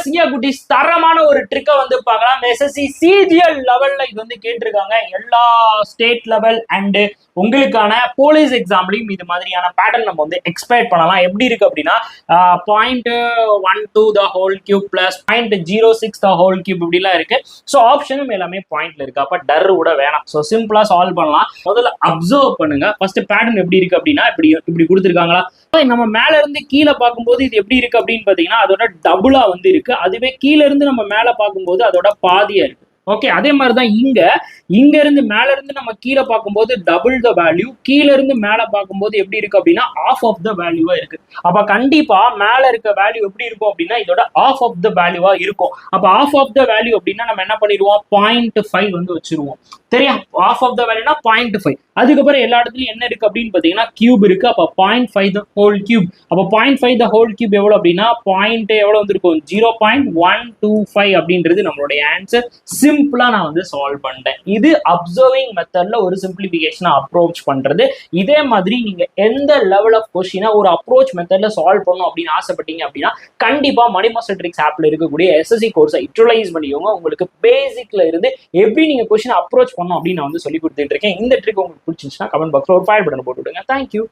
India குட்டீஸ் தரமான ஒரு ட்ரிக்கை வந்து பார்க்கலாம். எஸ்எஸ்சி சிஜிஎல் லெவல்ல இது வந்து கேட்டிருக்காங்க. எல்லா ஸ்டேட் லெவல் அண்ட் உங்களுக்கான போலீஸ் எக்ஸாம்லையும் இது மாதிரியான பேட்டர்ன் நம்ம வந்து எக்ஸ்பெக்ட் பண்ணலாம். எப்படி இருக்கு அப்படின்னா 0.12 the whole cube plus 0.06 the whole cube இப்படிலாம் இருக்கு. ஸோ ஆப்ஷனும் எல்லாமே பாயிண்ட்ல இருக்கு. அப்ப டர் கூட வேணாம். ஸோ சிம்பிளா சால்வ் பண்ணலாம். முதல்ல அப்சர்வ் பண்ணுங்க. ஃபர்ஸ்ட் பேட்டர்ன் எப்படி இருக்கு அப்படின்னா இப்படி கொடுத்துருக்காங்களா. நம்ம மேல இருந்து கீழே பார்க்கும்போது இது எப்படி இருக்கு அப்படின்னு பாத்தீங்கன்னா அதோட டபுளா வந்து இருக்கு. அதுவே கீழே இருந்து நம்ம மேல பார்க்கும்போது அதோட பாதியா இருக்கு. ஓகே, அதே மாதிரிதான் இங்க இருந்து மேல இருந்து நம்ம கீழே பார்க்கும்போது டபுள் த வேல்யூ, கீழே இருந்து மேல பார்க்கும்போது எப்படி இருக்கு அப்படின்னா ஆஃப் ஆஃப் த வேல்யூவா இருக்கு. அப்ப கண்டிப்பா மேல இருக்க வேல்யூ எப்படி இருக்கும் அப்படின்னா இதோட ஆஃப் ஆஃப் த வேல்யூவா இருக்கும். அப்ப ஆஃப் ஆஃப் த வேல்யூ அப்படின்னா நம்ம என்ன பண்ணிடுவோம் 0.5 வந்து வச்சிருவோம். சரியா, ஆஃப் ஆஃப் த வேல்யூனா 0.5. அதுக்கப்புறம் எல்லா இடத்துலயும் என்ன இருக்கு அப்படின்னு பாத்தீங்கன்னா கியூப் இருக்கு. அப்ப 0.5 the whole cube. அப்ப 0.5 the whole cube எவ்வளவு அப்படின்னா பாயிண்ட் எவ்வளவு வந்திருக்கும் 0.125 அப்படின்றது நம்மளுடைய ஆன்சர். சிம்பிளா நான் வந்து சால்வ் பண்ணிட்டேன். இது அப்சர்விங் மெத்தட்ல ஒரு சிம்பிளிபிகேஷனை அப்ரோச் பண்றது. இதே மாதிரி நீங்க எந்த லெவல் ஆஃப் கொஸ்டினை ஒரு அப்ரோச் மெத்தட்ல சால்வ் பண்ணணும் அப்படின்னு ஆசைப்பட்டீங்க அப்படின்னா கண்டிப்பா மணி மாஸ்டர் ட்ரிக்ஸ் ஆப்ல இருக்கக்கூடிய எஸ்எஸ்சி கோர்ஸை யூட்டிலைஸ் பண்ணிக்கோங்க. உங்களுக்கு பேசிக்ல இருந்து எப்படி நீங்க கொஸ்டின் அப்ரோச் பண்ணணும் அப்படின்னு நான் வந்து சொல்லி கொடுத்துட்டு இருக்கேன். இந்த ட்ரிக் உங்களுக்கு பிடிச்சிருந்துச்சுன்னா கமெண்ட் பாக்ஸ்ல ஒரு ஃபயர் பட்டன் போட்டு விடுங்க. தேங்க்யூ.